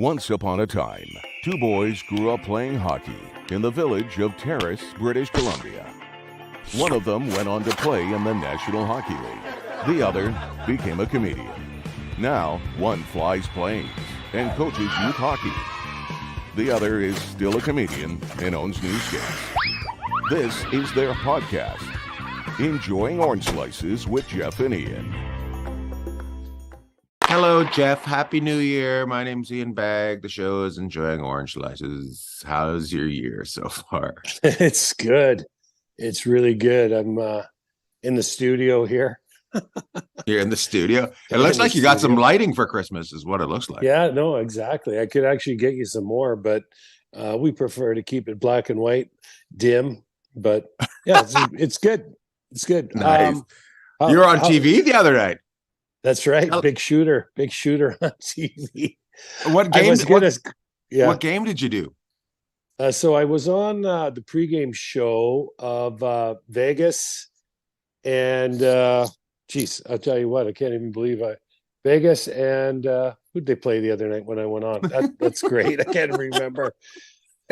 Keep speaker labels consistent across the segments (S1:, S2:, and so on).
S1: Once upon a time, two boys grew up playing hockey in the village of Terrace, British Columbia. One of them went on to play in the National Hockey League. The other became a comedian. Now, one flies planes and coaches youth hockey. The other is still a comedian and owns news skates. This is their podcast, Enjoying Orange Slices with Jeff and Ian.
S2: Hello, Jeff. Happy New Year. My name's Ian Bagg. The show is Enjoying Orange Slices. How's your year so far?
S3: It's good. It's really good. I'm in the studio here.
S2: You're in the studio? It looks like you got some lighting for Christmas is what it looks like.
S3: Yeah, no, exactly. I could actually get you some more, but we prefer to keep it black and white, dim. But yeah, it's good. It's good.
S2: Nice. You were on TV the other night.
S3: That's right. Big shooter on TV.
S2: What game? What game did you do?
S3: So I was on the pregame show of Vegas, and I'll tell you what, I can't even believe Vegas and who'd they play the other night when I went on? That's great. I can't remember.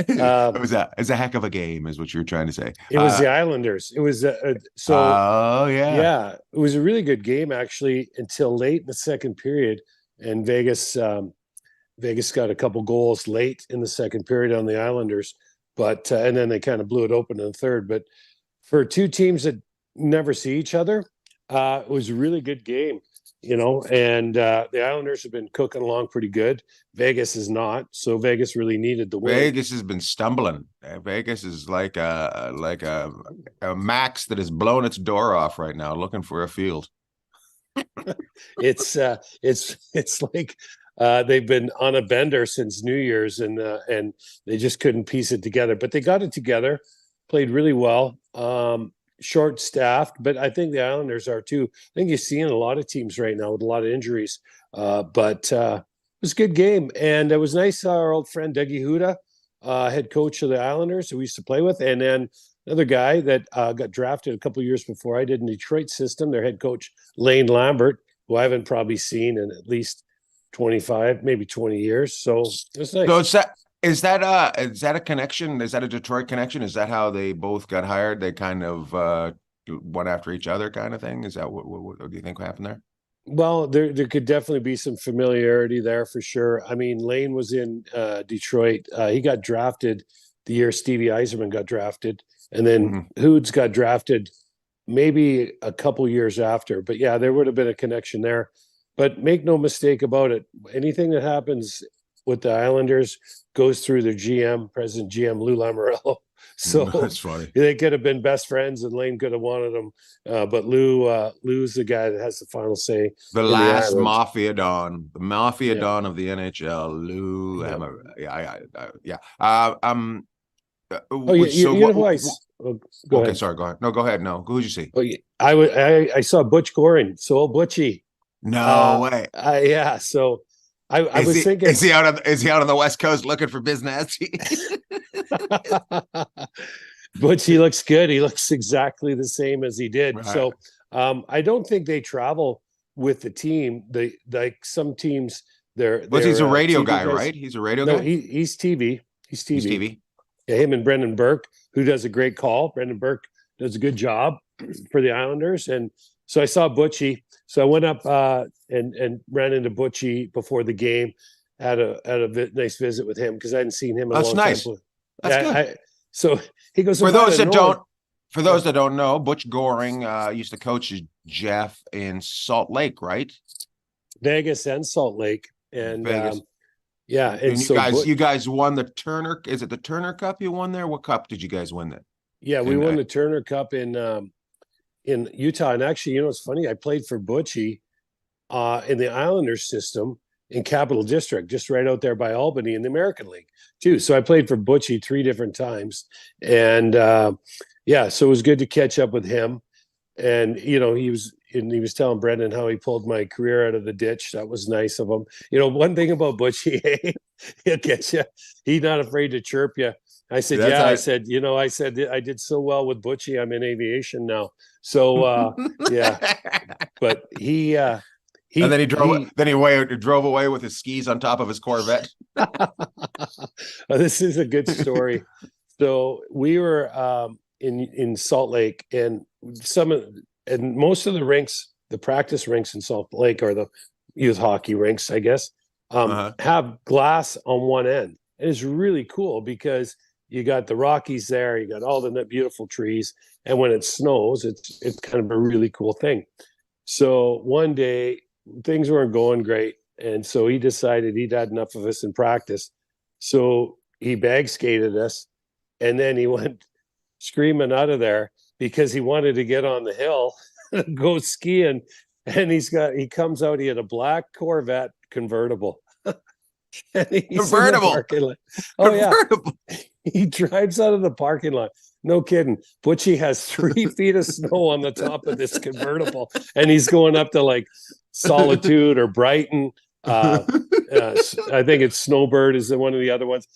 S2: It was a heck of a game, is what you were trying to say.
S3: It was the Islanders. It was
S2: Oh yeah,
S3: it was a really good game actually until late in the second period, and Vegas got a couple goals late in the second period on the Islanders, but and then they kind of blew it open in the third. But for two teams that never see each other, it was a really good game. And the Islanders have been cooking along pretty good. Vegas is not, so Vegas really needed the win.
S2: Vegas has been stumbling. Vegas is like a Max that has blown its door off right now, looking for a field.
S3: It's like they've been on a bender since New Year's, and they just couldn't piece it together. But they got it together, played really well. Short-staffed, but I think the Islanders are too. I think you're seeing a lot of teams right now with a lot of injuries, but it was a good game, and it was nice. Our old friend Dougie Huda, head coach of the Islanders, who we used to play with, and then another guy that got drafted a couple of years before I did in Detroit system, their head coach Lane Lambert, who I haven't probably seen in at least 25, maybe 20 years. So it was nice.
S2: So is that a connection? Is that a Detroit connection? Is that how they both got hired? They kind of one after each other kind of thing? Is that what do you think happened there?
S3: Well, there could definitely be some familiarity there for sure. I mean, Lane was in Detroit. He got drafted the year Stevie Yzerman got drafted, and then Hoods got drafted maybe a couple years after. But yeah, there would have been a connection there. But make no mistake about it, anything that happens with the Islanders goes through their president GM Lou Lamoriello. So
S2: that's funny.
S3: They could have been best friends, and Lane could have wanted them, but Lou's the guy that has the final say.
S2: The last mafia don, don of the NHL, Lou.
S3: Yeah.
S2: Go ahead. Sorry, go ahead. No, go ahead. No, who'd you see?
S3: I saw Butch Goring, so old Butchie.
S2: No way.
S3: Yeah. So I was thinking,
S2: is he out on the West Coast looking for business?
S3: Butch, he looks good. He looks exactly the same as he did. Right. So I don't think they travel with the team. They like some teams.
S2: He's a radio guy, right? He's a radio guy.
S3: No, he's TV. He's TV. Yeah, him and Brendan Burke, who does a great call. Brendan Burke does a good job for the Islanders, and so I saw Butchie. So I went up and ran into Butchie before the game. Had a nice visit with him because I hadn't seen him in a long
S2: nice.
S3: time.
S2: That's good.
S3: So he goes.
S2: For those that don't know, Butch Goring used to coach Jeff in Salt Lake, right?
S3: Vegas and Salt Lake, and
S2: Vegas.
S3: And
S2: you guys won the Turner. Is it the Turner Cup you won there? What cup did you guys win there?
S3: Yeah, we won the Turner Cup in Utah. And actually, it's funny. I played for Butchie in the Islanders system in Capital District, just right out there by Albany in the American League too. So I played for Butchie 3 different times. And so it was good to catch up with him. And, he was telling Brendan how he pulled my career out of the ditch. That was nice of him. One thing about Butchie, he'll get you. He's not afraid to chirp you. I said, I said, I did so well with Butchie. I'm in aviation now. So, but he
S2: And then he drove away with his skis on top of his Corvette.
S3: This is a good story. So we were in Salt Lake, and most of the rinks, the practice rinks in Salt Lake, or the youth hockey rinks, I guess, have glass on one end. And it's really cool because you got the Rockies there, you got all the beautiful trees, and when it snows, it's kind of a really cool thing. So one day things weren't going great, and so he decided he'd had enough of us in practice. So he bag skated us, and then he went screaming out of there because he wanted to get on the hill and go skiing. And he comes out, he had a black Corvette convertible. And he's
S2: Convertible.
S3: in the parking lot. Oh,
S2: Convertible.
S3: yeah. He drives out of the parking lot. No kidding. Butchie has 3 feet of snow on the top of this convertible, and he's going up to like Solitude or Brighton. I think it's Snowbird is one of the other ones.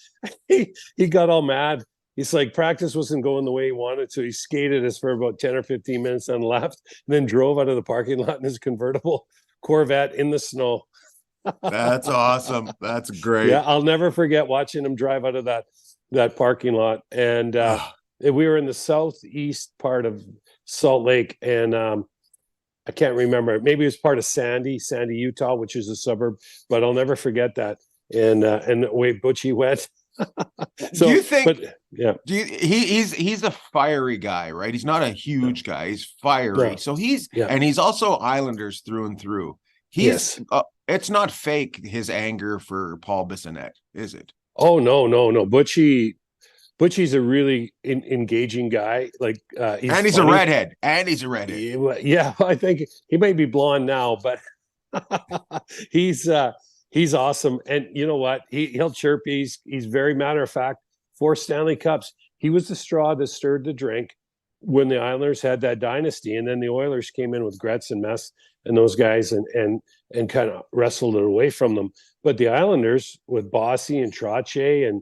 S3: He got all mad. He's like, practice wasn't going the way he wanted, so he skated us for about 10 or 15 minutes on the left, and then drove out of the parking lot in his convertible Corvette in the snow.
S2: That's awesome. That's great.
S3: Yeah, I'll never forget watching him drive out of that parking lot. And we were in the southeast part of Salt Lake, and I can't remember. Maybe it was part of Sandy, Utah, which is a suburb. But I'll never forget that. And the way Butchie went. So,
S2: do you think?
S3: But, yeah,
S2: he's a fiery guy, right? He's not a huge guy. He's fiery.
S3: Yeah.
S2: So and he's also Islanders through and through. It's not fake, his anger for Paul Bissonnette, is it?
S3: Oh, no. Butchie's a really engaging guy. Like,
S2: he's a redhead.
S3: Yeah, I think he may be blonde now, but he's awesome. And you know what? He'll chirp. He's very matter of fact. 4 Stanley Cups. He was the straw that stirred the drink when the Islanders had that dynasty, and then the Oilers came in with Gretz and Mess and those guys and kind of wrestled it away from them. But the Islanders with Bossy and Trottier and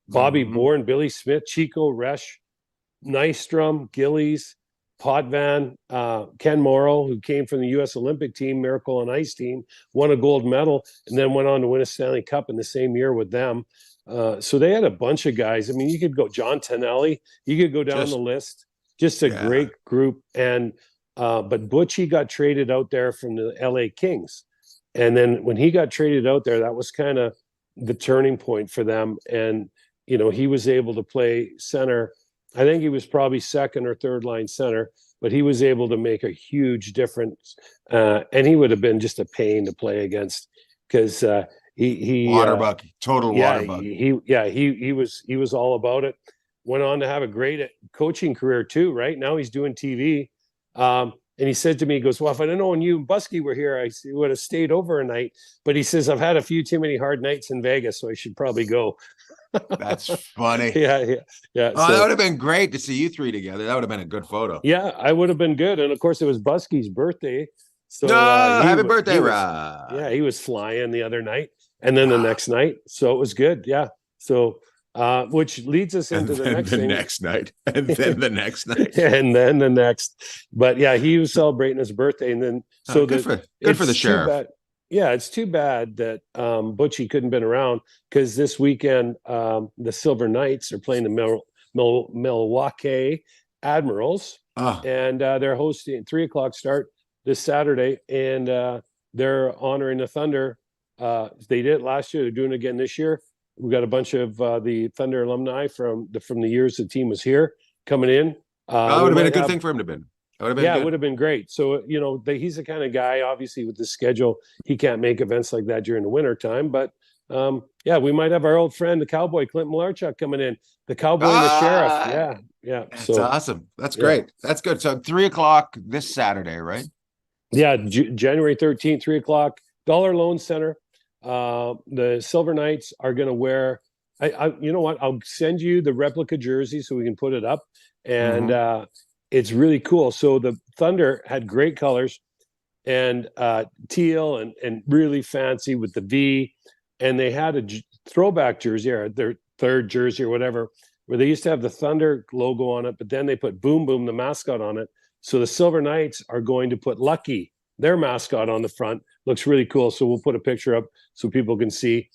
S3: Bobby Bourne, Billy Smith, Chico Resch, Nystrom, Gillies, Potvin, Ken Morrow, who came from the U.S. Olympic team, Miracle on Ice team, won a gold medal, and then went on to win a Stanley Cup in the same year with them. So they had a bunch of guys. I mean, you could go John Tonelli, you could go down the list. Just a great group. And but Butchie got traded out there from the LA Kings. And then when he got traded out there, that was kind of the turning point for them. And, you know, he was able to play center. I think he was probably second or third line center, but he was able to make a huge difference. And he would have been just a pain to play against because he
S2: water bucket, total water bucket.
S3: He was all about it. Went on to have a great coaching career too. Right now he's doing TV. And he said to me, he goes, well, if I'd known you and Busky were here, I would have stayed over a night. But he says, I've had a few too many hard nights in Vegas, so I should probably go.
S2: That's funny.
S3: Yeah.
S2: Oh, that would have been great to see you 3 together. That would have been a good photo.
S3: Yeah, I would have been good. And of course, it was Busky's birthday. So
S2: happy birthday, Rob.
S3: Yeah, he was flying the other night and then the next night. So it was good. Yeah. So which leads us into the next thing.
S2: Next night, and then the next night,
S3: and then the next. But yeah, he was celebrating his birthday, and then so
S2: good for the sheriff.
S3: It's too bad that Butchie couldn't been around because this weekend the Silver Knights are playing the Milwaukee Admirals, and they're hosting 3:00 start this Saturday, and they're honoring the Thunder. They did it last year; they're doing it again this year. We got a bunch of the Thunder alumni from the years the team was here coming in.
S2: That would have been a good thing for him to be.
S3: It would have been great. So, you know, he's the kind of guy, obviously, with the schedule, he can't make events like that during the winter time. But, we might have our old friend, the Cowboy, Clint Malarchuk, coming in. The Cowboy and the Sheriff. Yeah.
S2: That's awesome. That's great. That's good. So 3:00 this Saturday, right?
S3: Yeah, January 13th, 3:00, Dollar Loan Center. The Silver Knights are going to wear, you know what? I'll send you the replica jersey so we can put it up. And it's really cool. So the Thunder had great colors and teal and really fancy with the V. And they had a throwback jersey, or their third jersey or whatever, where they used to have the Thunder logo on it, but then they put Boom Boom, the mascot, on it. So the Silver Knights are going to put Lucky, their mascot, on the front, looks really cool. So we'll put a picture up so people can see.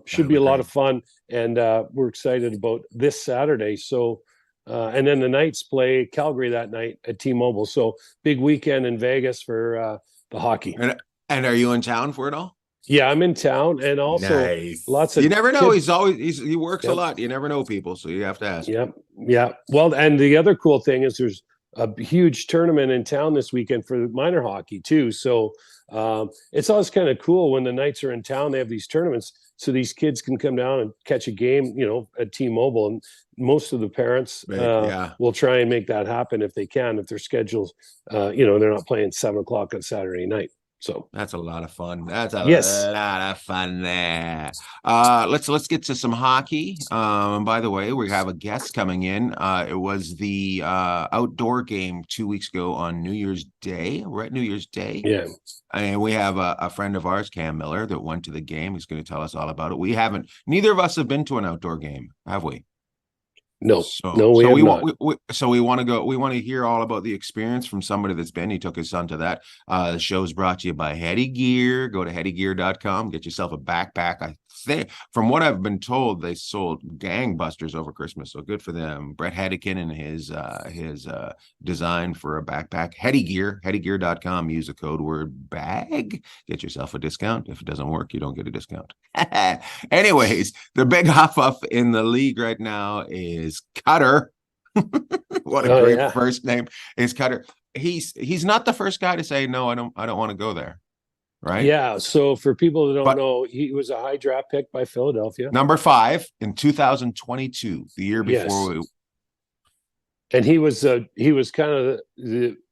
S3: Should be a lot of fun, and we're excited about this Saturday. So, and then the Knights play Calgary that night at T-Mobile. So big weekend in Vegas for the hockey.
S2: And are you in town for it all?
S3: Yeah, I'm in town, and also
S2: Nice.
S3: lots of.
S2: You never know.
S3: Kids.
S2: He works a lot. You never know people, so you have to ask.
S3: Yep. Yeah. Well, and the other cool thing is there's a huge tournament in town this weekend for minor hockey too. So it's always kind of cool when the Knights are in town. They have these tournaments, so these kids can come down and catch a game, at T-Mobile. And most of the parents will try and make that happen if they can, if their schedules, they're not playing 7:00 on Saturday night. So
S2: that's a lot of fun. That's a lot of fun there. Let's get to some hockey. By the way, we have a guest coming in. It was the outdoor game 2 weeks ago on New Year's Day. Right, New Year's Day.
S3: Yeah.
S2: And we have a friend of ours, Cam Miller, that went to the game. He's going to tell us all about it. Neither of us have been to an outdoor game, have we?
S3: No,
S2: we want to go. We want to hear all about the experience from somebody that's been. He took his son to that. The show's brought to you by Heady Gear. Go to headygear.com. Get yourself a backpack. I think, from what I've been told, they sold gangbusters over Christmas. So good for them. Brett Hedican and his design for a backpack. Heady Gear. Headygear.com. Use the code word BAG. Get yourself a discount. If it doesn't work, you don't get a discount. Anyways, the big huff in the league right now is Cutter. What a great first name is Cutter. He's not the first guy to say no, I don't want to go there, right?
S3: Yeah. So for people that don't know, he was a high draft pick by Philadelphia,
S2: number 5 in 2022, the year before.
S3: Yes. And he was kind of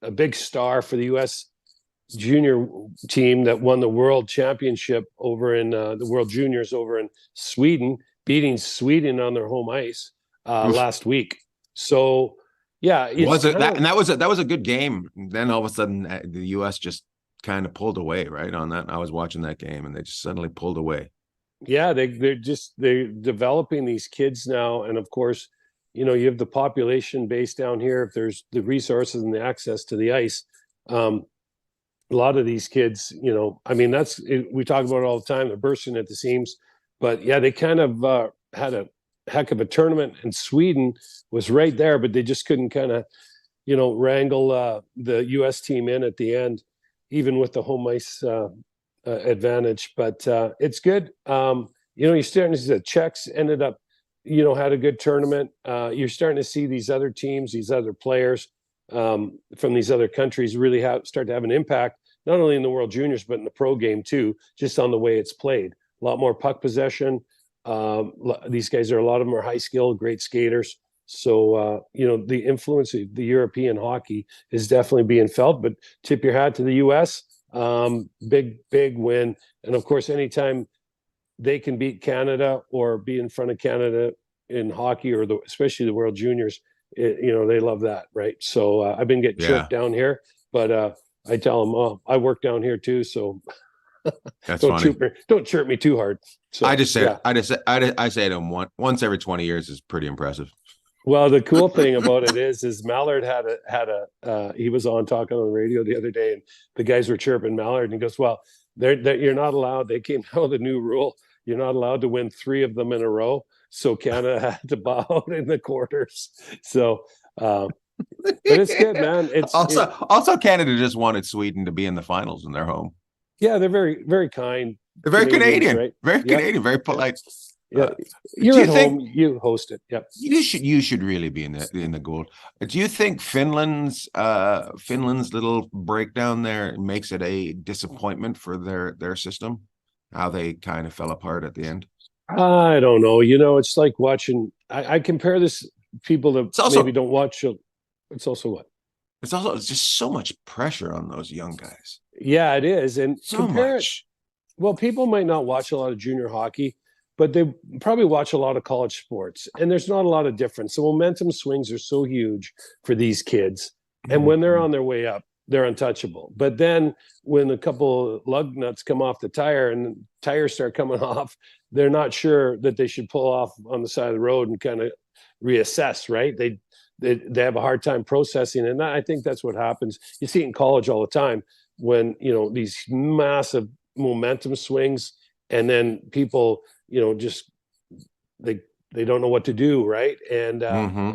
S3: a big star for the U.S. junior team that won the world championship over in the World Juniors over in Sweden, beating Sweden on their home ice last week. So yeah,
S2: that was a good game. And then all of a sudden the U.S. just kind of pulled away right on that. I was watching that game and they just suddenly pulled away.
S3: Yeah, they're developing these kids now, and of course, you have the population base down here. If there's the resources and the access to the ice, a lot of these kids, we talk about it all the time. They're bursting at the seams, but yeah, they kind of had a heck of a tournament, and Sweden was right there, but they just couldn't kind of, wrangle the U.S. team in at the end, even with the home ice advantage. But it's good. You're starting to see the Czechs ended up, had a good tournament. You're starting to see these other teams, these other players from these other countries really start to have an impact, not only in the World Juniors, but in the pro game too, just on the way it's played. A lot more puck possession. These guys a lot of them are high skill, great skaters. So, the influence of the European hockey is definitely being felt, but tip your hat to the U.S. Big win. And of course, anytime they can beat Canada or be in front of Canada in hockey, or especially the World Juniors, they love that, right? So I've been getting chirped down here, but I tell them, oh, I work down here too, so
S2: that's
S3: don't chirp me too hard. So
S2: I just say I say to them once every 20 years is pretty impressive.
S3: Well, the cool thing about it is Mallard had he was on talking on the radio the other day, and the guys were chirping Mallard, and he goes, well, you're not allowed. They came out with a new rule. You're not allowed to win 3 of them in a row. So Canada had to bow out in the quarters. So, but it's good, man. It's
S2: also Canada just wanted Sweden to be in the finals in their home.
S3: Yeah, they're very, very kind.
S2: They're very Canadian, right? Very Canadian, very polite.
S3: Yeah, you're at home. You host it. Yep.
S2: You should really be in the gold. Do you think Finland's little breakdown there makes it a disappointment for their system? How they kind of fell apart at the end?
S3: I don't know. It's like watching. I compare this people that maybe don't watch. It's also what?
S2: It's just so much pressure on those young guys.
S3: Yeah, it is, and
S2: so much.
S3: Well, people might not watch a lot of junior hockey, but they probably watch a lot of college sports, and there's not a lot of difference. The momentum swings are so huge for these kids, and when they're on their way up, they're untouchable. But then when a couple of lug nuts come off the tire and the tires start coming off, they're not sure that they should pull off on the side of the road and kind of reassess, right? They have a hard time processing. And I think that's what happens. You see it in college all the time. when, these massive momentum swings, and then people, just they don't know what to do, right? And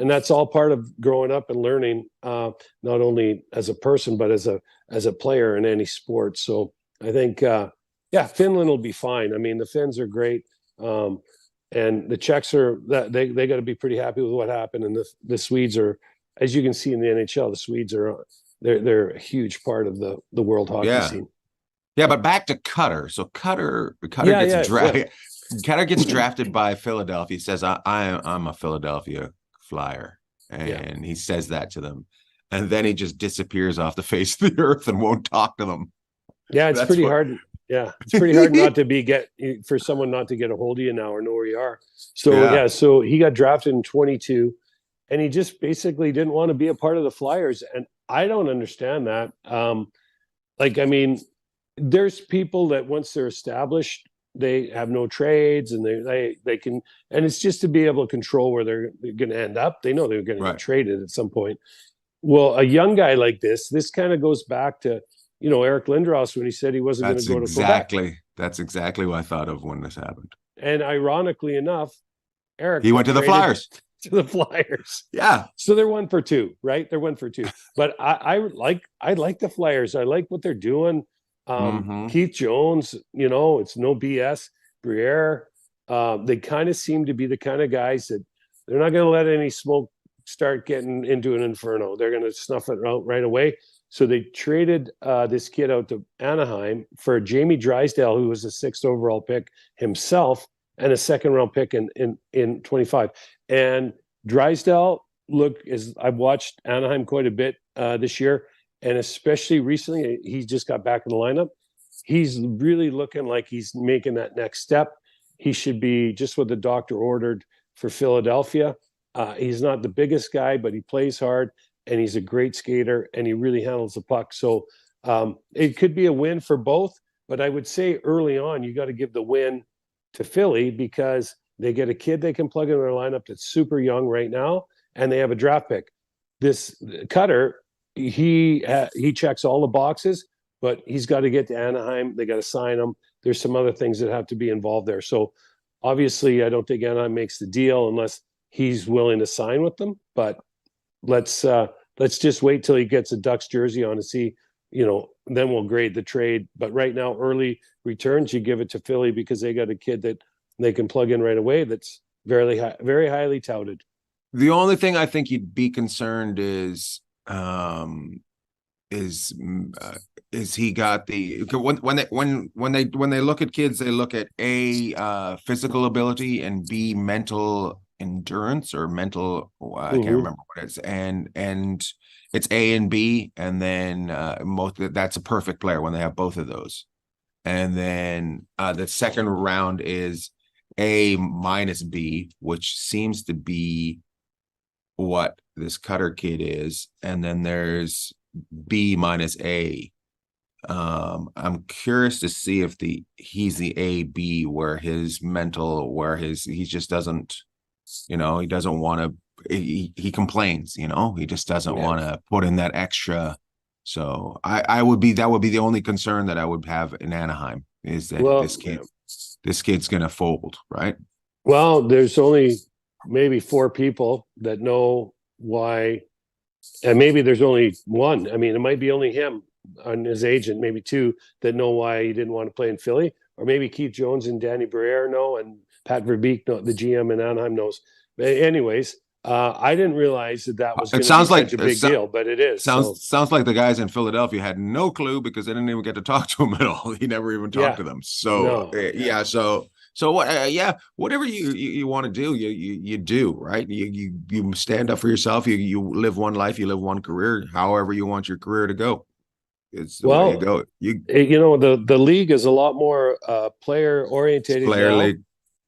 S3: that's all part of growing up and learning, not only as a person but as a player in any sport. So I think Finland will be fine. I mean, the Finns are great, and the Czechs are that they got to be pretty happy with what happened. And the Swedes are, as you can see in the NHL, the Swedes are they're a huge part of the world hockey scene.
S2: Yeah, but back to Cutter. So Cutter Cutter gets drafted by Philadelphia. He says, I'm a Philadelphia Flyer. And he says that to them. And then he just disappears off the face of the earth and won't talk to them.
S3: Yeah, it's pretty hard. Yeah, it's pretty hard not to for someone not to get a hold of you now or know where you are. So, so he got drafted in 22, and he just basically didn't want to be a part of the Flyers. And I don't understand that. I mean, there's people that once they're established, they have no trades, and they can, and it's just to be able to control where they're going to end up. They know they're going to get traded at some point. Well, a young guy like this kind of goes back to, Eric Lindros when he said he wasn't going to go to Quebec.
S2: That's exactly what I thought of when this happened.
S3: And ironically enough, Eric,
S2: he went to the Flyers.
S3: To the Flyers.
S2: Yeah.
S3: So they're 1 for 2, right? They're 1 for 2. But I like the Flyers. I like what they're doing. Keith Jones, it's no BS. Briere, they kind of seem to be the kind of guys that they're not going to let any smoke start getting into an inferno. They're going to snuff it out right away. So they traded this kid out to Anaheim for Jamie Drysdale, who was a 6th overall pick himself, and a 2nd round pick in 25. And Drysdale, I've watched Anaheim quite a bit this year, and especially recently, he just got back in the lineup. He's really looking like he's making that next step. He should be just what the doctor ordered for Philadelphia. He's not the biggest guy, but he plays hard, and he's a great skater, and he really handles the puck. So it could be a win for both, but I would say early on, you got to give the win to Philly because they get a kid they can plug in their lineup that's super young right now, and they have a draft pick. This Cutter, he checks all the boxes, but he's got to get to Anaheim. They got to sign him. There's some other things that have to be involved there. So obviously, I don't think Anaheim makes the deal unless he's willing to sign with them. But let's just wait till he gets a Ducks jersey on and see, then we'll grade the trade. But right now, early returns, you give it to Philly because they got a kid that they can plug in right away. That's very highly touted.
S2: The only thing I think you'd be concerned is he got the when they look at kids, they look at A, physical ability, and B, mental endurance or mental I can't remember what it is, and it's A and B, and then that's a perfect player when they have both of those. And then the second round is A minus B, which seems to be what this Cutter kid is, and then there's B minus A. I'm curious to see if he's the A B where his mental, he just doesn't, he doesn't want to. He complains, he just doesn't want to put in that extra. So that would be the only concern that I would have in Anaheim is that this kid's gonna fold, right?
S3: Well, there's only maybe 4 people that know why, and maybe there's only one. I mean, it might be only him and his agent, maybe 2 that know why he didn't want to play in Philly, or maybe Keith Jones and Danny Briere know, and Pat Verbeek, the GM in Anaheim, knows. But anyways, I didn't realize that was going to be such a big deal, but it is.
S2: Sounds like the guys in Philadelphia had no clue because they didn't even get to talk to him at all. He never even talked to them. So So whatever you want to do, you do, right? You stand up for yourself. You live one life, you live one career, however you want your career to go. It's the way you go.
S3: The league is a lot more player orientated.
S2: Player league.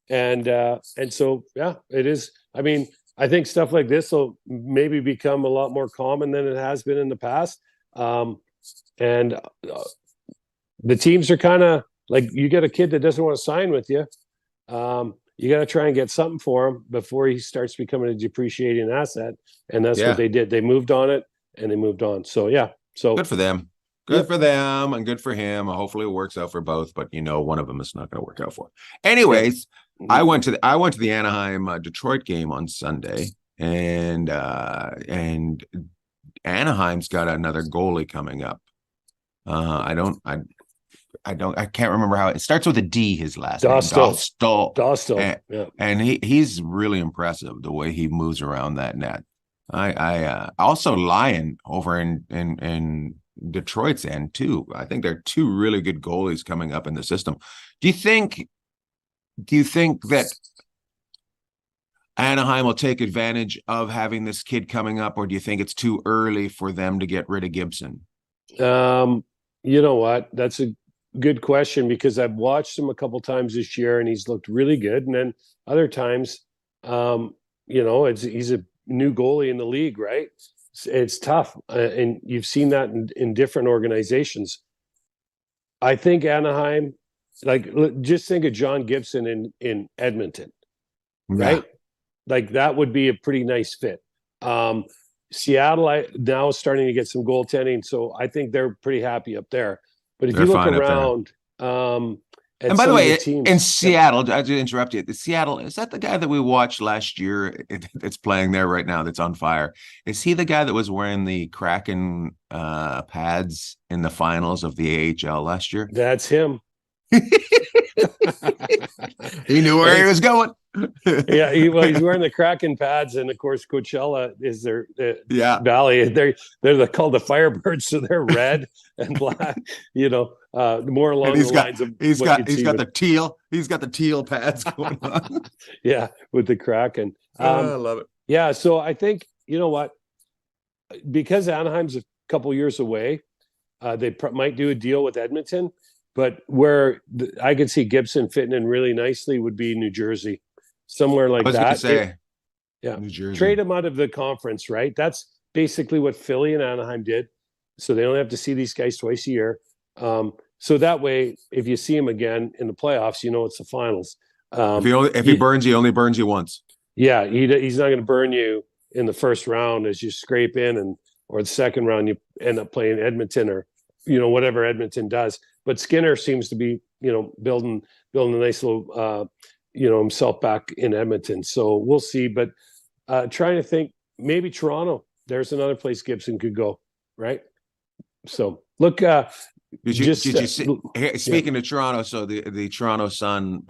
S3: And so it is. I mean, I think stuff like this will maybe become a lot more common than it has been in the past. And the teams are kind of like, you get a kid that doesn't want to sign with you. You got to try and get something for him before he starts becoming a depreciating asset. And that's what they did. They moved on it and they moved on. So, so
S2: good for them. Good for them and good for him. Hopefully it works out for both, but one of them is not going to work out for. Anyways, I went to the Anaheim Detroit game on Sunday, and Anaheim's got another goalie coming up. I can't remember how it starts with a D. His last name,
S3: Dostal.
S2: And he's really impressive the way he moves around that net. I also Lyon over in Detroit's end too. I think there are two really good goalies coming up in the system. Do you think that Anaheim will take advantage of having this kid coming up, or do you think it's too early for them to get rid of Gibson?
S3: You know what? That's a good question, because I've watched him a couple times this year and he's looked really good. And then other times, he's a new goalie in the league, right? It's tough. And you've seen that in different organizations. I think Anaheim, just think of John Gibson in Edmonton, right? Like that would be a pretty nice fit. Seattle now is starting to get some goaltending, so I think they're pretty happy up there. But if you look around,
S2: and by the way, in Seattle, I just interrupt you. The Seattle, is that the guy that we watched last year? That's playing there right now. That's on fire. Is he the guy that was wearing the Kraken pads in the finals of the AHL last year?
S3: That's him.
S2: He knew where he was going.
S3: Yeah, he's wearing the Kraken pads, and of course Coachella is their valley. They're called the Firebirds, so they're red and black. More along the lines of
S2: he's got the teal. He's got the teal pads going on.
S3: Yeah, with the Kraken.
S2: I love it.
S3: Yeah, so I think what, because Anaheim's a couple years away, they might do a deal with Edmonton. But where I could see Gibson fitting in really nicely would be New Jersey, somewhere like that.
S2: I was going to say, New Jersey.
S3: Trade him out of the conference, right? That's basically what Philly and Anaheim did. So they only have to see these guys twice a year. So that way, if you see him again in the playoffs, it's the finals.
S2: If he burns you, he only burns you once.
S3: Yeah, he's not going to burn you in the first round as you scrape in, or the second round you end up playing Edmonton or whatever Edmonton does. But Skinner seems to be, building a nice little, himself back in Edmonton. So we'll see. But trying to think, maybe Toronto. There's another place Gibson could go, right? So look. Did
S2: you see? Speaking of Toronto, so the Toronto Sun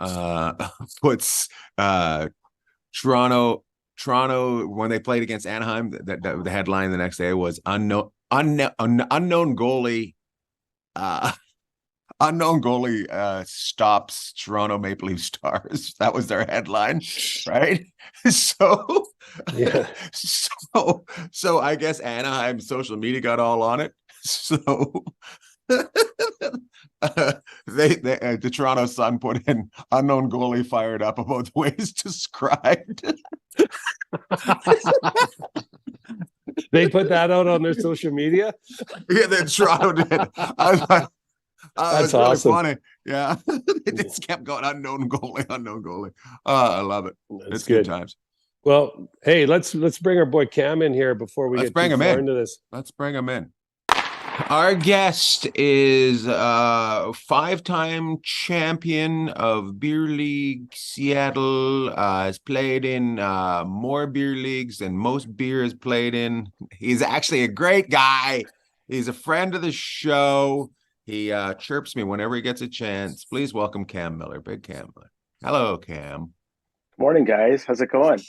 S2: puts Toronto when they played against Anaheim. The headline the next day was unknown goalie. Unknown goalie stops Toronto Maple Leaf Stars. That was their headline, right? So,
S3: yeah.
S2: So I guess Anaheim social media got all on it. So the Toronto Sun put in unknown goalie fired up about the way it's described.
S3: They put that out on their social media.
S2: Yeah, then Toronto did. I was like,
S3: that's
S2: really
S3: awesome.
S2: Funny. Yeah. It just kept going unknown goalie. I love it. It's good times.
S3: Well, hey, let's bring our boy Cam in here before we get too far into this.
S2: Let's bring him in. Our guest is a 5-time champion of beer league Seattle. Has played in more beer leagues than most beer is played in. He's actually a great guy. He's a friend of the show. He chirps me whenever he gets a chance. Please welcome Cam Miller, Big Cam Miller. Hello, Cam.
S4: Morning, guys. How's it going?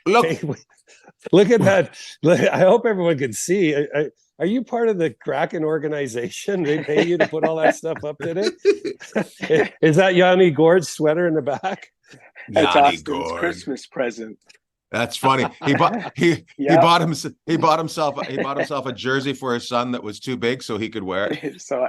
S3: Look at that. I hope everyone can see. Are you part of the Kraken organization? They pay you to put all that stuff up today? Is that Yanni Gord's sweater in the back?
S4: That's Austin's Christmas present.
S2: That's funny. He bought himself a jersey for his son that was too big so he could wear it.
S4: So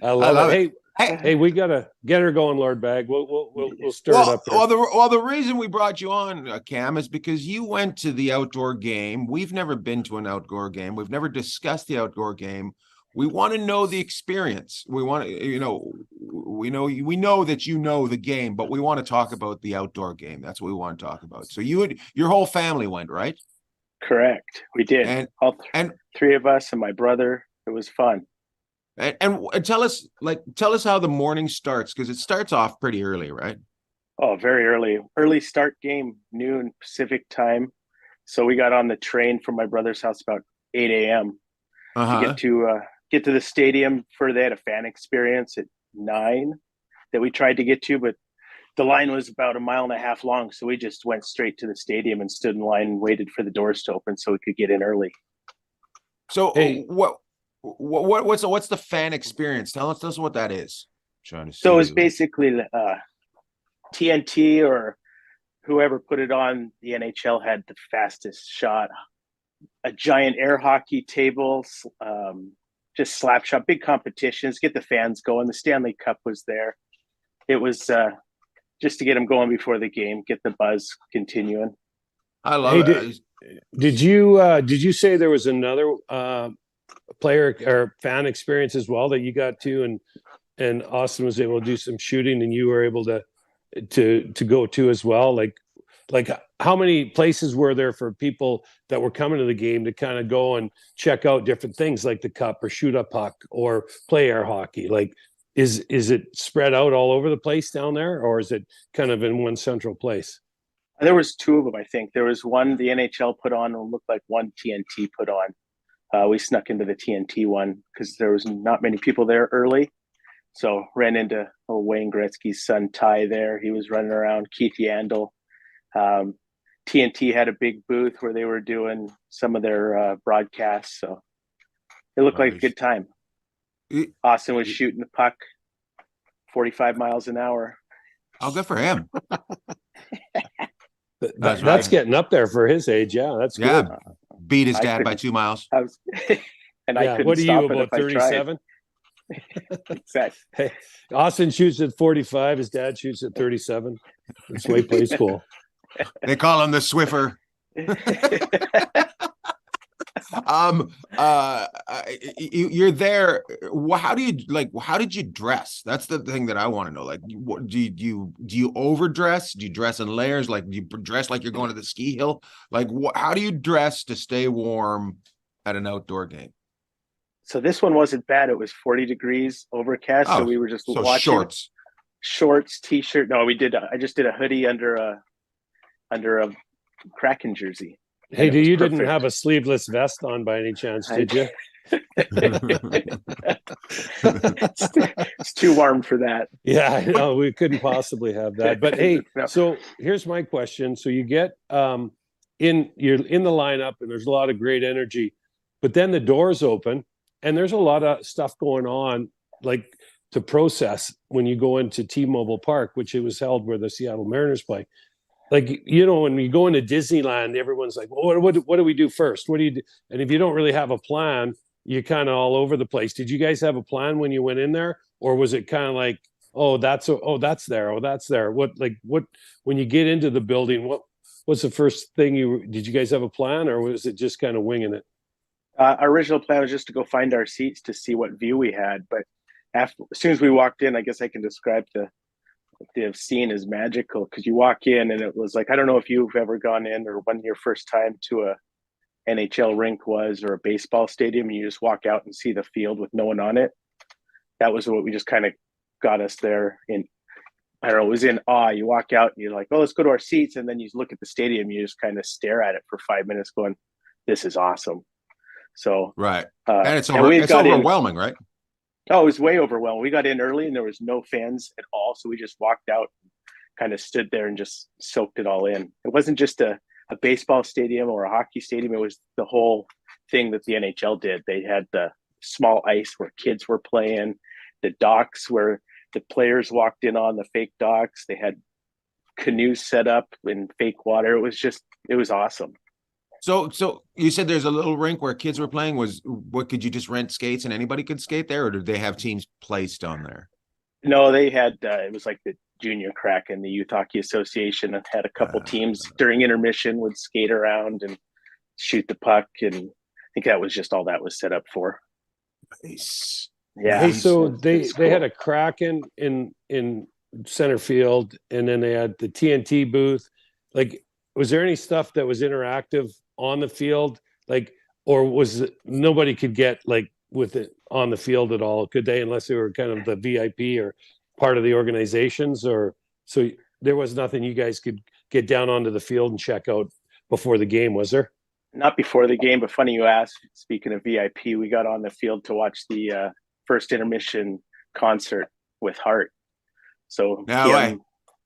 S3: I love it. Hey, we gotta get her going, Lord Bagg. We'll stir it up here.
S2: The reason we brought you on, Cam, is because you went to the outdoor game. We've never been to an outdoor game. We've never discussed the outdoor game. We want to know the experience. We want to, we know that you know the game, but we want to talk about the outdoor game. That's what we want to talk about. So your whole family went, right?
S4: Correct. We did.
S2: And
S4: All
S2: and
S4: three of us and my brother. It was fun.
S2: and tell us how the morning starts, because it starts off pretty early, right?
S4: Oh, very early. Early start game, noon Pacific time. So we got on the train from my brother's house about 8 a.m. to
S2: Uh-huh.
S4: get to the stadium. They had a fan experience at 9 that we tried to get to, but the line was about a mile and a half long. So we just went straight to the stadium and stood in line and waited for the doors to open so we could get in early.
S2: So
S3: Hey.
S2: what's the fan experience? Tell us what that is. I'm trying to see.
S4: So it was basically TNT or whoever put it on. The NHL had the fastest shot, a giant air hockey table, just slap shot, big competitions, get the fans going. The Stanley Cup was there. It was just to get them going before the game, get the buzz continuing.
S2: I love it.
S3: Did you say there was another player or fan experience as well that you got to, and Austin was able to do some shooting and you were able to go to as well? Like how many places were there for people that were coming to the game to kind of go and check out different things like the cup or shoot a puck or play air hockey? Like, is it spread out all over the place down there, or is it kind of in one central place?
S4: There was two of them, I think. There was one the NHL put on and looked like one TNT put on. We snuck into the TNT one because there was not many people there early. So ran into Wayne Gretzky's son, Ty, there. He was running around, Keith Yandel. TNT had a big booth where they were doing some of their broadcasts. So it looked like a good time. Austin was shooting the puck 45 miles an hour.
S2: Oh, good for him.
S3: That's getting up there for his age. Yeah, that's good.
S2: Beat his dad by 2 miles.
S4: I couldn't
S3: what are
S4: stop
S3: you,
S4: it
S3: about
S4: if I
S3: 37?
S4: Exactly.
S3: Hey, Austin shoots at 45. His dad shoots at 37. That's why he plays school.
S2: They call him the Swiffer. You're there. How did you dress? That's the thing that I want to know. Like, what do you overdress? Do you dress in layers? Like, do you dress like you're going to the ski hill? Like, how do you dress to stay warm at an outdoor game?
S4: So this one wasn't bad. It was 40 degrees, overcast. So we were just watching. Shorts, t-shirt. No, I just did a hoodie under a Kraken jersy.
S3: Hey, you didn't have a sleeveless vest on by any chance, did you?
S4: It's too warm for that.
S3: Yeah, I know. We couldn't possibly have that. But hey,
S4: No.
S3: So here's my question. So you get you're in the lineup and there's a lot of great energy, but then the doors open and there's a lot of stuff going on, like to process when you go into T-Mobile Park, which it was held where the Seattle Mariners play. Like, when you go into Disneyland, everyone's like, well, what do we do first? What do you do? And if you don't really have a plan, you're kind of all over the place. Did you guys have a plan when you went in there? Or was it kind of like, that's there. When you get into the building, what's the first thing did you guys have a plan, or was it just kind of winging it?
S4: Our original plan was just to go find our seats to see what view we had. But as soon as we walked in, I guess I can describe the scene as magical, because you walk in and it was like, I don't know if you've ever gone in or when your first time to a NHL rink was, or a baseball stadium, and you just walk out and see the field with no one on it. That was what we just kind of got us there in. I don't know, it was in awe. You walk out and you're like, oh, let's go to our seats. And then you look at the stadium, you just kind of stare at it for 5 minutes going, this is awesome. So,
S2: right. And it's
S4: overwhelming,
S2: right?
S4: Oh, it was way overwhelming. We got in early and there was no fans at all. So we just walked out, kind of stood there and just soaked it all in. It wasn't just a baseball stadium or a hockey stadium. It was the whole thing that the NHL did. They had the small ice where kids were playing, the docks where the players walked in on, the fake docks. They had canoes set up in fake water. It was awesome.
S2: So you said there's a little rink where kids were playing. Could you just rent skates and anybody could skate there, or did they have teams placed on there?
S4: No, they had, it was like the Junior Kraken, the Youth Hockey Association, and had a couple teams during intermission would skate around and shoot the puck. And I think that was just all that was set up for.
S2: Nice.
S4: Yeah.
S3: Hey, so they had a Kraken in center field, and then they had the TNT booth. Like, was there any stuff that was interactive on the field, like, or was it nobody could get like with it on the field at all, could they, unless they were kind of the VIP or part of the organizations, or so there was nothing you guys could get down onto the field and check out before the game, was there?
S4: Not before the game, but funny you asked. Speaking of VIP, we got on the field to watch the first intermission concert with Hart. So
S2: No way.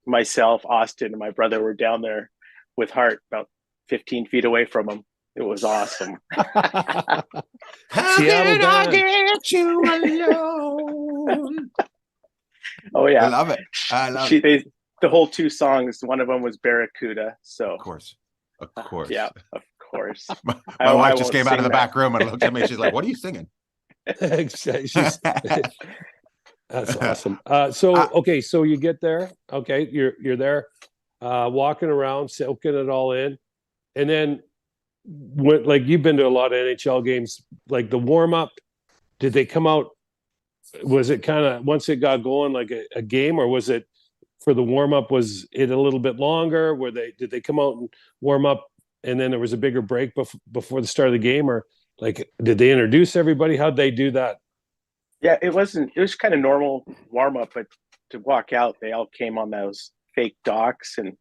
S4: myself, Austin, and my brother were down there with Hart, about 15 feet away from him. It was awesome.
S2: How
S3: Seattle
S2: can I
S3: band.
S2: get you alone?
S4: Oh
S2: I
S4: yeah,
S2: love it. I love it.
S4: the whole 2 songs. One of them was Barracuda. So
S2: Of course. Of course.
S4: yeah, of course.
S2: My
S4: I
S2: wife just
S4: won't
S2: came out of
S4: sing
S2: the
S4: that.
S2: back room and looked at me. She's like, "What are you singing?"
S3: She's- that's awesome. Okay, so you get there. Okay, you're there, walking around, soaking it all in, and then when, like, you've been to a lot of NHL games, like the warm up, did they come out? Was it kind of once it got going like a game, or was it for the warm up? Was it a little bit longer? Did they come out and warm up, and then there was a bigger break before the start of the game, or like did they introduce everybody? How'd they do that?
S4: Yeah, it was kind of normal warm up, but to walk out, they all came on those fake docks, and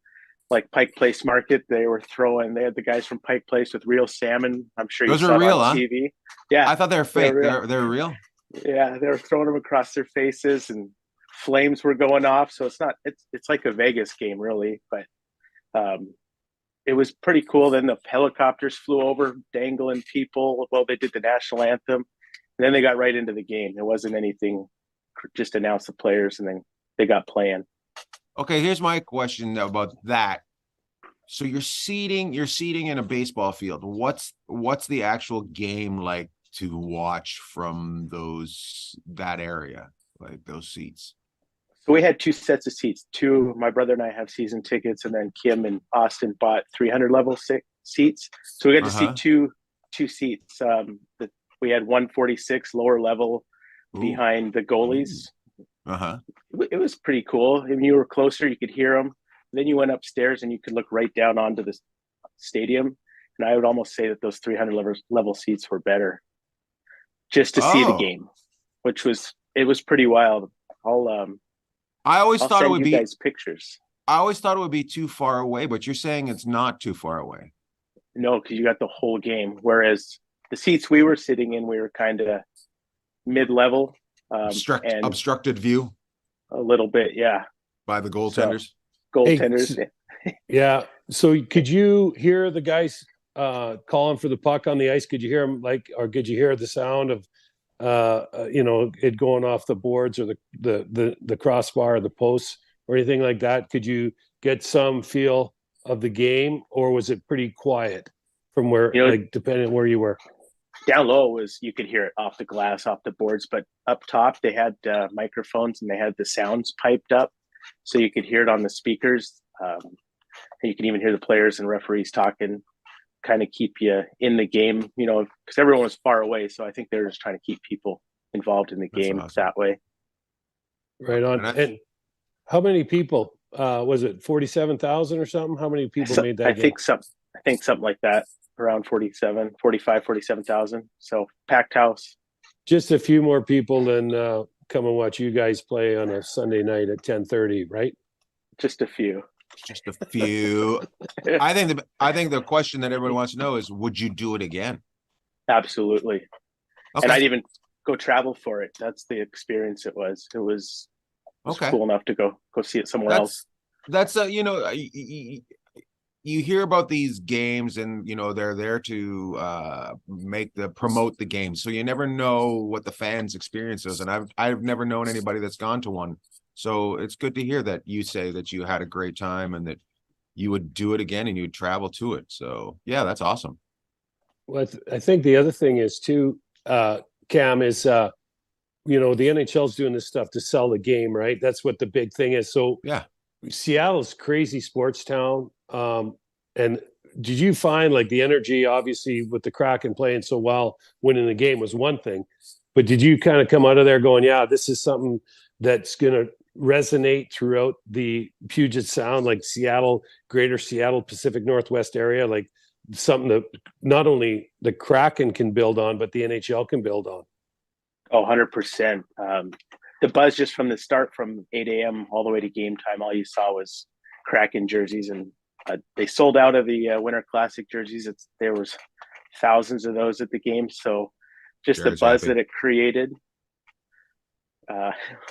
S4: like Pike Place Market, they had the guys from Pike Place with real salmon. I'm sure
S2: Those
S4: you
S2: are
S4: saw it
S2: real,
S4: on
S2: huh?
S4: TV. Yeah,
S2: I thought they were fake.
S4: real.
S2: They're real.
S4: Yeah, they were throwing them across their faces, and flames were going off. So it's like a Vegas game, really. But it was pretty cool. Then the helicopters flew over, dangling people. Well, they did the national anthem, and then they got right into the game. It wasn't anything. Just announced the players, and then they got playing.
S2: Okay, here's my question about that. So you're seating in a baseball field. What's the actual game like to watch from that area, like those seats?
S4: So we had 2 sets of seats. My brother and I have season tickets, and then Kim and Austin bought 300 level seats. So we got to see two seats. We had 146 lower level behind the goalies. It was pretty cool. When you were closer, you could hear them. Then you went upstairs and you could look right down onto the stadium. And I would almost say that those 300 level seats were better, just to see the game, it was pretty wild.
S2: I always
S4: I'll
S2: thought it
S4: send
S2: would
S4: you
S2: be.
S4: guys pictures.
S2: I always thought it would be too far away, but you're saying it's not too far away.
S4: No, because you got the whole game. Whereas the seats we were sitting in, we were kind of mid-level. And
S2: Obstructed view
S4: a little bit, yeah.
S2: by the goaltenders.
S4: Goaltenders.
S3: Yeah. So could you hear the guys calling for the puck on the ice? Could you hear them or could you hear the sound of it going off the boards or the crossbar or the posts or anything like that? Could you get some feel of the game, or was it pretty quiet from where, depending on where you were?
S4: Down low you could hear it off the glass, off the boards, but up top they had microphones and they had the sounds piped up, so you could hear it on the speakers. And you can even hear the players and referees talking, kind of keep you in the game, because everyone was far away. So I think they're just trying to keep people involved in the game that way.
S3: Right on. And how many people, was it 47,000 or something? How many people made that game?
S4: I think something like that, around 47,000. So packed house.
S3: Just a few more people than come and watch you guys play on a Sunday night at 10:30, right?
S4: Just a few.
S2: I think the question that everyone wants to know is, would you do it again?
S4: Absolutely.
S2: Okay.
S4: And I'd even go travel for it. That's the experience it was. It was cool enough to go see it somewhere else.
S2: That's you hear about these games and they're there to promote the game, so you never know what the fans' experience is, and I've never known anybody that's gone to one. So it's good to hear that you say that you had a great time and that you would do it again and you'd travel to it. So yeah, that's awesome.
S3: Well, I think the other thing is too, Cam, is the NHL's doing this stuff to sell the game, right? That's what the big thing is. So
S2: yeah,
S3: Seattle's crazy sports town. And did you find like the energy, obviously with the Kraken playing so well, winning the game was one thing, but did you kind of come out of there going, yeah, this is something that's going to resonate throughout the Puget Sound, like Seattle, greater Seattle, Pacific Northwest area? Like something that not only the Kraken can build on, but the NHL can build on.
S4: Oh, 100%. The buzz just from the start, from 8 a.m. all the way to game time, all you saw was Kraken jerseys, and they sold out of the Winter Classic jerseys. There was thousands of those at the game. So just
S2: Jared's
S4: the buzz
S2: happy.
S4: that it created.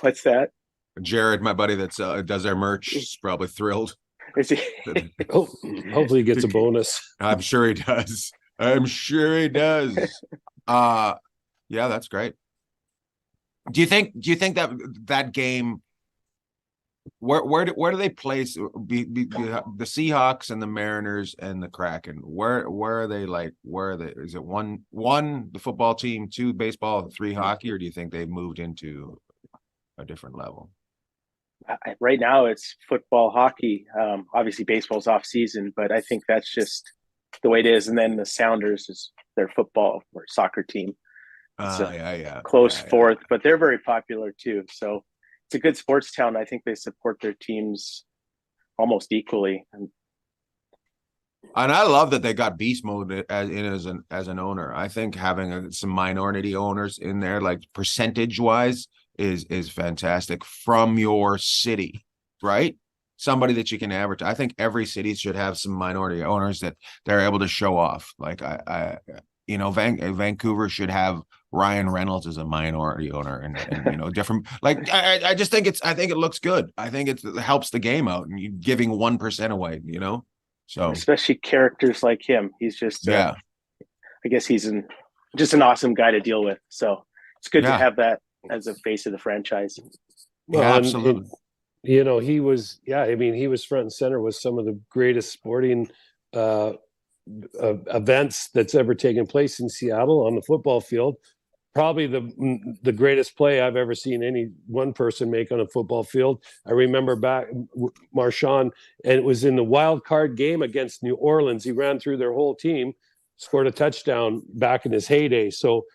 S4: What's that?
S2: Jared, my buddy that does our merch, is probably thrilled.
S4: Is he?
S3: Hopefully he gets a bonus.
S2: I'm sure he does. I'm sure he does. Yeah, that's great. Do you think that game, where do they place the Seahawks and the Mariners and the Kraken? Where are they, like, is it one the football team, two baseball, three hockey, or do you think they've moved into a different level?
S4: Right now it's football, hockey. Obviously baseball's off season, but I think that's just the way it is. And then the Sounders is their football or soccer team. It's close fourth, but they're very popular too. So it's a good sports town. I think they support their teams almost equally.
S2: And I love that they got beast mode as an owner. I think having some minority owners in there, like percentage wise, is fantastic from your city, right? Somebody that you can advertise. I think every city should have some minority owners that they're able to show off. Like Vancouver should have Ryan Reynolds as a minority owner, and different. Like I just think it looks good. I think it helps the game out, and you giving 1% away. So
S4: especially characters like him. He's just I guess he's just an awesome guy to deal with. So it's good to have that as a face of the franchise.
S3: Well,
S2: yeah, absolutely.
S3: He was front and center with some of the greatest sporting events that's ever taken place in Seattle on the football field. Probably the greatest play I've ever seen any one person make on a football field. I remember back Marchand, and it was in the wild card game against New Orleans. He ran through their whole team, scored a touchdown back in his heyday. So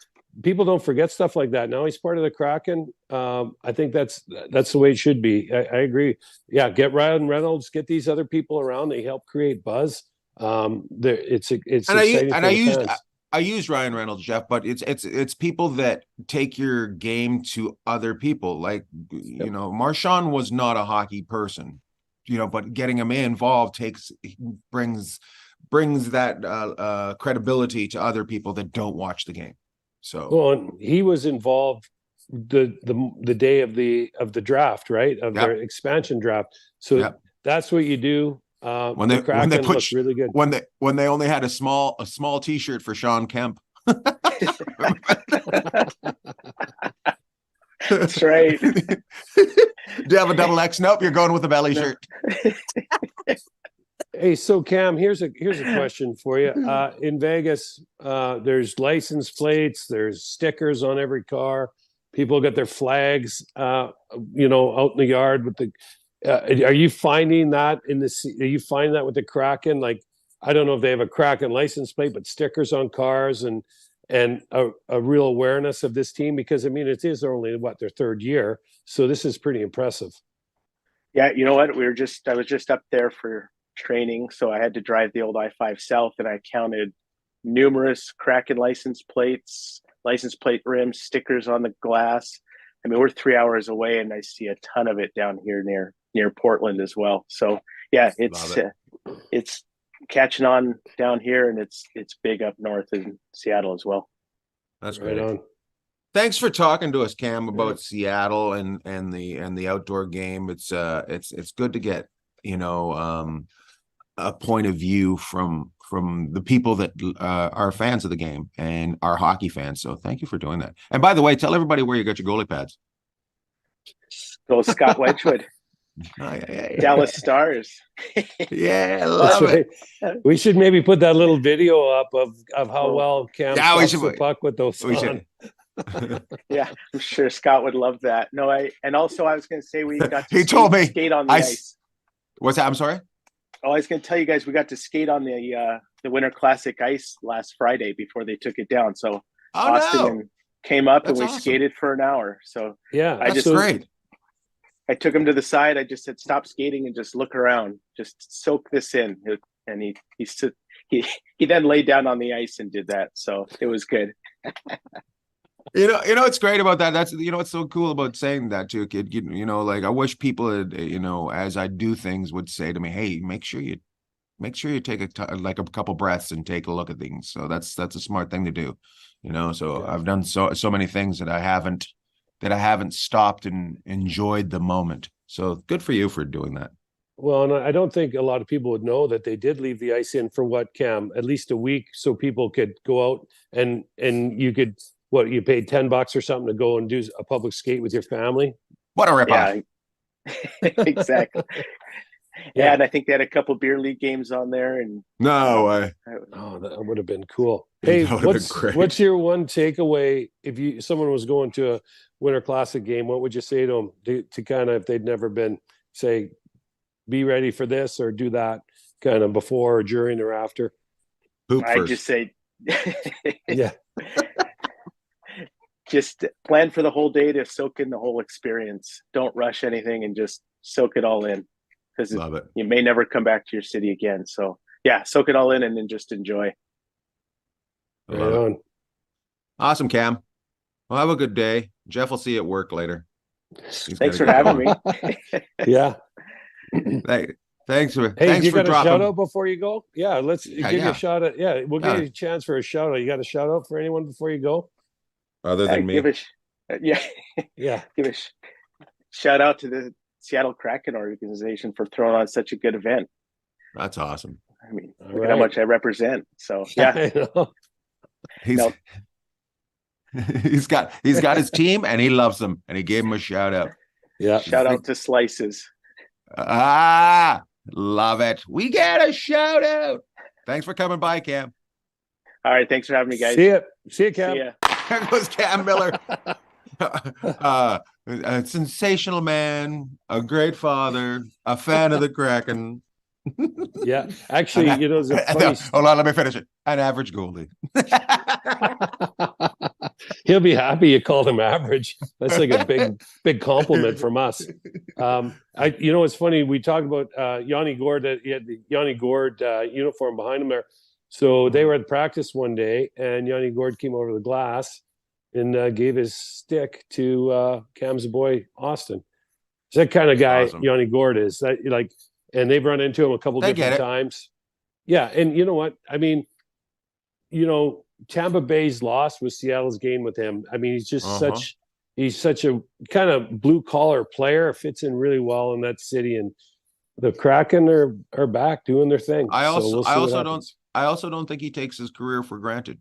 S3: people don't forget stuff like that. Now he's part of the Kraken. I think that's the way it should be. I agree. Yeah, get Ryan Reynolds, get these other people around. They help create buzz. It's exciting for the fans.
S2: I use Ryan Reynolds, Jeff, but it's people that take your game to other people. Like, Marchand was not a hockey person, but getting him involved brings that credibility to other people that don't watch the game. So,
S3: well, and he was involved the day of the draft, right? Of their expansion draft. So that's what you do. When they
S2: put
S3: really good
S2: when they only had a small T-shirt for Sean Kemp.
S4: That's right.
S2: Do you have a double X? Nope, you're going with a belly shirt.
S3: Hey, so Cam, here's a question for you. In Vegas, there's license plates, there's stickers on every car. People get their flags, out in the yard with the. Are you finding that are you finding that with the Kraken? Like, I don't know if they have a Kraken license plate, but stickers on cars and a real awareness of this team, because it is only their third year, so this is pretty impressive.
S4: Yeah, you know what? I was just up there for training, so I had to drive the old I-5 South, and I counted numerous Kraken license plate rims, stickers on the glass. We're 3 hours away, and I see a ton of it down here near Portland as well. So yeah, it's catching on down here, and it's big up north in Seattle as well.
S2: That's great. Right on. Thanks for talking to us, Cam, about Seattle and the outdoor game. It's good to get a point of view from the people that are fans of the game and are hockey fans. So thank you for doing that. And by the way, tell everybody where you got your goalie pads.
S4: Go Scott Wedgwood. Dallas Stars.
S2: Yeah, love it.
S3: We should maybe put that little video up of how well Cam stops the puck with those on.
S4: Yeah, I'm sure Scott would love that. No, I was going to say we got to skate on the ice.
S2: What's that? I'm sorry?
S4: Oh, I was going to tell you guys we got to skate on the Winter Classic ice last Friday before they took it down. So Austin came up and we skated for an hour. So
S2: yeah, that's great.
S4: I took him to the side. I just said, stop skating and just look around. Just soak this in. And he he then laid down on the ice and did that. So it was good.
S2: What's great about that? That's what's so cool about saying that to a kid. Like I wish people had, as I do things, would say to me, "Hey, make sure you take a couple breaths and take a look at things." So that's a smart thing to do. So I've done so many things that I haven't stopped and enjoyed the moment. So good for you for doing that.
S3: Well, and I don't think a lot of people would know that they did leave the ice in for what, Cam, at least a week, so people could go out and you could, you paid $10 or something to go and do a public skate with your family.
S2: What a ripoff!
S4: Yeah, exactly. Yeah, and I think they had a couple beer league games on there. And
S2: no way.
S3: Oh, that would have been cool. Hey, what's your one takeaway if someone was going to a Winter Classic game? What would you say to them to kind of, if they'd never been, say, be ready for this or do that kind of before or during or after?
S4: I just say,
S3: yeah,
S4: just plan for the whole day to soak in the whole experience. Don't rush anything and just soak it all in, because you may never come back to your city again. So yeah, soak it all in and then just enjoy.
S3: Right on.
S2: Awesome, Cam. Well, have a good day. Jeff will see you at work later.
S4: Thanks for having me.
S3: Yeah.
S2: Thanks for
S3: you got
S2: dropping.
S3: A shout out before you go? Yeah, let's give you a shout out. Yeah, we'll give you a chance for a shout out. You got a shout out for anyone before you go?
S2: Other than me?
S4: Yeah. Give a shout out to the Seattle Kraken organization for throwing on such a good event.
S2: That's awesome.
S4: I mean, look at how much I represent. So yeah.
S2: He's got his team and he loves them and he gave him a shout out.
S3: Yeah.
S4: Shout out to Slices.
S2: Love it. We get a shout out. Thanks for coming by, Cam.
S4: All right. Thanks for having me, guys.
S3: See you, Cam.
S4: See ya.
S2: There goes Cam Miller. A sensational man, a great father, a fan of the Kraken.
S3: Yeah, actually, it's a funny...
S2: Hold on, let me finish it. An average goalie.
S3: He'll be happy you called him average. That's like a big compliment from us. It's funny. We talked about Yanni Gord. He had the Yanni Gord uniform behind him there. So they were at practice one day, and Yanni Gord came over the glass and gave his stick to Cam's boy Austin. It's that kind of guy. Awesome. Yanni Gord is that and they've run into him a couple different times. Yeah, and you know what? I mean, Tampa Bay's loss was Seattle's gain with him. I mean, he's just such a kind of blue collar player, fits in really well in that city, and the Kraken are back doing their thing.
S2: I also don't think he takes his career for granted.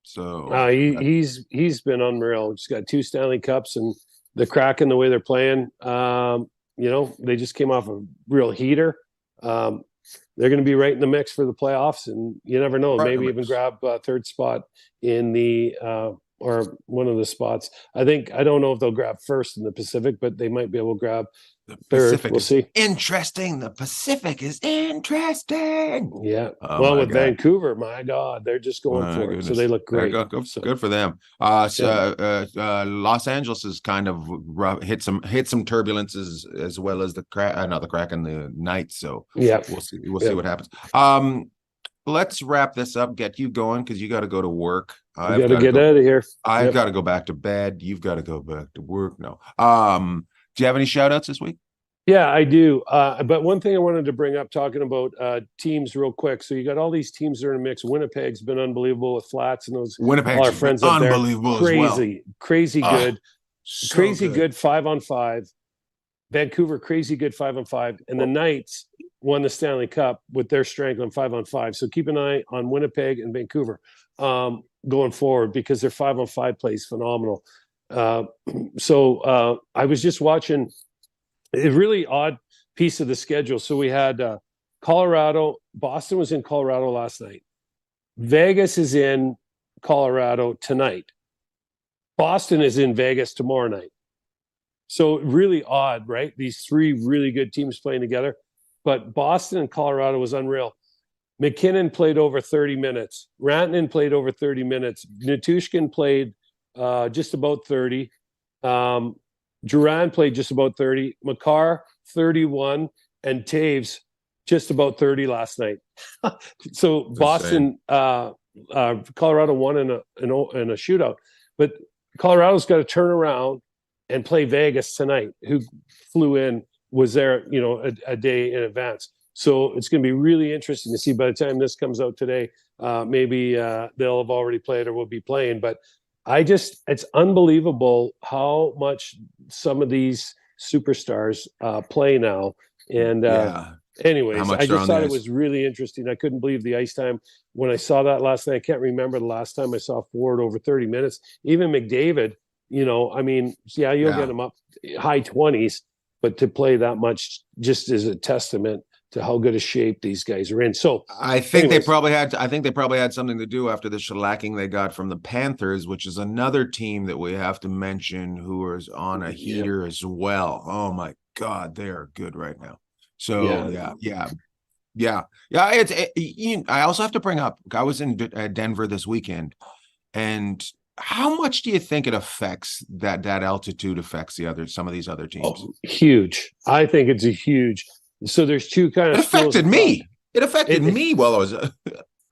S2: So
S3: he's been unreal. He's got 2 Stanley Cups, and the Kraken, the way they're playing, they just came off a real heater. They're going to be right in the mix for the playoffs, and you never know. Maybe even grab third spot in the or one of the spots. I don't know if they'll grab first in the Pacific, but they might be able to grab third. We'll see.
S2: Interesting. The Pacific is interesting.
S3: Yeah. With Vancouver, my God, they're just going for it. So they look great.
S2: Good for them. Los Angeles has kind of hit some turbulences as well as the Kraken, the Knights. So
S3: yeah,
S2: we'll see what happens. Let's wrap this up. Get you going because you got to go to work.
S3: You got to get out of here.
S2: I've got to go back to bed. You've got to go back to work. No. Do you have any shout outs this week?
S3: Yeah, I do. But one thing I wanted to bring up, talking about teams real quick. So you got all these teams that are in a mix. Winnipeg's been unbelievable with Flats and those.
S2: Winnipeg's
S3: all our friends up there.
S2: Unbelievable
S3: Crazy good.
S2: So
S3: crazy good 5-on-5. Vancouver, crazy good 5-on-5. And the Knights won the Stanley Cup with their strength on 5-on-5. So keep an eye on Winnipeg and Vancouver going forward, because their 5-on-5 play is phenomenal. So I was just watching a really odd piece of the schedule. So we had Colorado. Boston was in Colorado last night. Vegas is in Colorado tonight. Boston is in Vegas tomorrow night. So really odd, right? These 3 really good teams playing together. But Boston and Colorado was unreal. McKinnon played over 30 minutes. Rantanen played over 30 minutes. Natushkin played just about 30. Duran played just about 30. Makar, 31. And Taves, just about 30 last night. So Boston, Colorado won in a shootout, but Colorado's got to turn around and play Vegas tonight, who flew in, was there, a day in advance. So it's going to be really interesting to see. By the time this comes out today, maybe they'll have already played or will be playing. But it's unbelievable how much some of these superstars play now. And anyways, I just thought it was really interesting. I couldn't believe the ice time when I saw that last night. I can't remember the last time I saw Ford over 30 minutes. Even McDavid, you'll get him up high 20s, but to play that much just is a testament to how good a shape these guys are in. So
S2: I think they probably had something to do after the shellacking they got from the Panthers, which is another team that we have to mention who is on a heater as well. Oh my God, they are good right now. So I also have to bring up, I was in Denver this weekend, and how much do you think it affects that altitude affects some of these other teams?
S3: Oh, huge. I think it's a huge. So there's two kind of.
S2: It affected me. It affected me while I was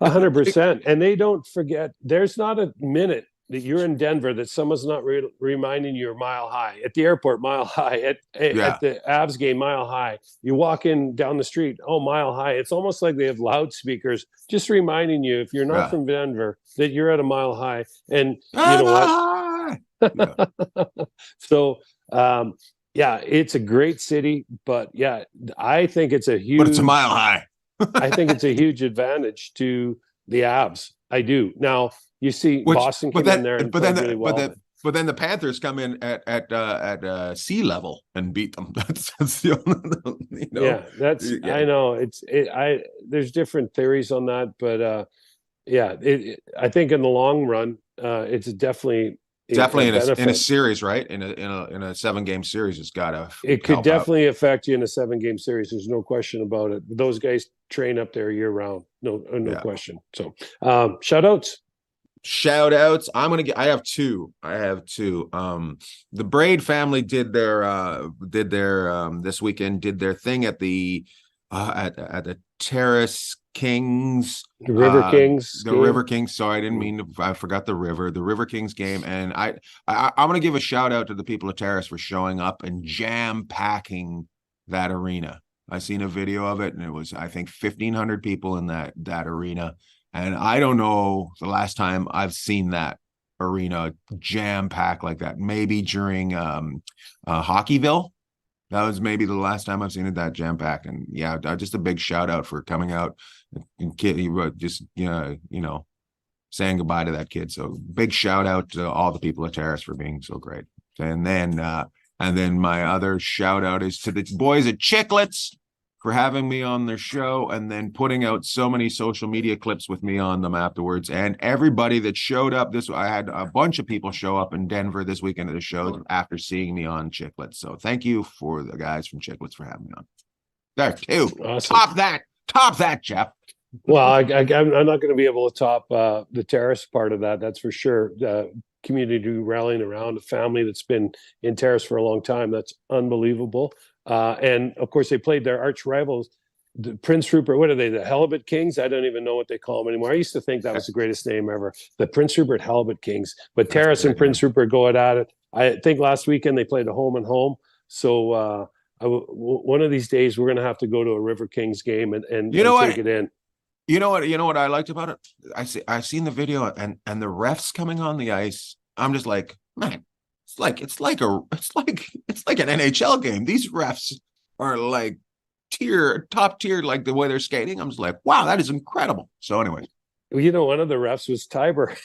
S3: 100%. And they don't forget. There's not a minute that you're in Denver that someone's not reminding you you're Mile High at the airport, Mile High at the Avs game, Mile High. You walk in down the street, Mile High. It's almost like they have loudspeakers just reminding you, if you're not from Denver, that you're at a Mile High. And you know what? So it's a great city, but I think it's a huge.
S2: But it's a Mile High.
S3: I think it's a huge advantage to the Avs. I do. Now you see Boston come in there and play really well.
S2: But then the Panthers come in at sea level and beat them. That's the only,
S3: I know there's different theories on that, but I think in the long run, it's definitely
S2: in a series, right? In a 7-game series, it
S3: could definitely affect you in a 7-game series. There's no question about it. Those guys train up there year round. No question. So shout outs. I have two. The Braid family did their this weekend, did their thing at the Terrace Kings, the River Kings,
S2: River Kings. Sorry, I didn't mean to. I forgot the River Kings game. And I'm going to give a shout out to the people of Terrace for showing up and jam packing that arena. I seen a video of it, and it was, I think, 1,500 people in that arena. And I don't know the last time I've seen that arena jam packed like that. Maybe during Hockeyville. That was maybe the last time I've seen it that jam packed. And just a big shout out for coming out and saying goodbye to that kid. So big shout out to all the people at Terrace for being so great. And then my other shout out is to the boys at Chiclets for having me on their show, and then putting out so many social media clips with me on them afterwards. And everybody that showed up I had a bunch of people show up in Denver this weekend at the show after seeing me on Chiclets. So thank you for the guys from Chiclets for having me on. There too. Awesome. Top that, Jeff.
S3: Well, I'm not going to be able to top the Terrace part of that. That's for sure. Community rallying around a family that's been in Terrace for a long time. That's unbelievable. And of course, they played their arch rivals, the Prince Rupert. What are they? The Halibut Kings? I don't even know what they call them anymore. I used to think that was the greatest name ever, the Prince Rupert Halibut Kings. But Terrace and Prince Rupert go at it. I think last weekend they played a home and home. So one of these days we're going to have to go to a River Kings game and take it in.
S2: You know what I liked about it? I seen the video and the refs coming on the ice. I'm just like, man, it's like an NHL game. These refs are like top tier, like the way they're skating. I'm just like, wow, that is incredible. So anyway,
S3: one of the refs was Tiber.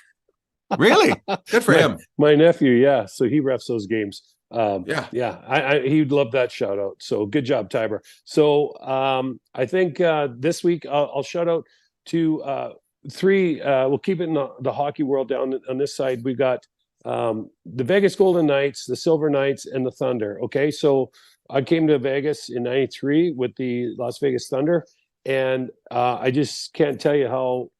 S2: Really? Good for him.
S3: My nephew, yeah. So he refs those games. He'd love that shout out. So good job, Tiber. So I think this week I'll shout out to 3. We'll keep it in the hockey world down on this side. We got the Vegas Golden Knights, the Silver Knights, and the Thunder. Okay, so I came to Vegas in '93 with the Las Vegas Thunder, and I just can't tell you how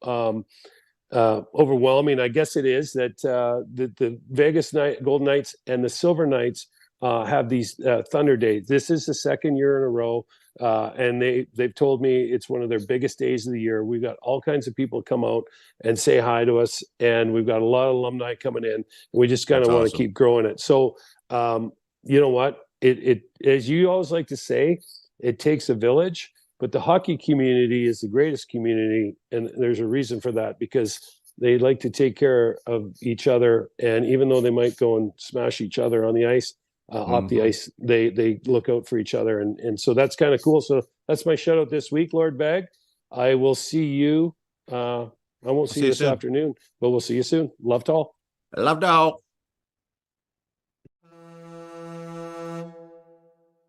S3: overwhelming I guess it is that the Vegas Golden Knights and the Silver Knights have these Thunder days. This is the second year in a row And they've told me it's one of their biggest days of the year. We've got all kinds of people come out and say hi to us, and we've got a lot of alumni coming in. We just kind of
S2: That's
S3: want
S2: awesome.
S3: to keep growing it. So you know what? It as you always like to say, it takes a village, but the hockey community is the greatest community, and there's a reason for that, because they like to take care of each other, and even though they might go and smash each other on the ice, off the ice, they look out for each other, and so that's kind of cool. So that's my shout out this week, Lord Bagg. I will see you. I won't see you this
S2: soon.
S3: afternoon, but we'll see you soon. Love to all.
S2: Love to all.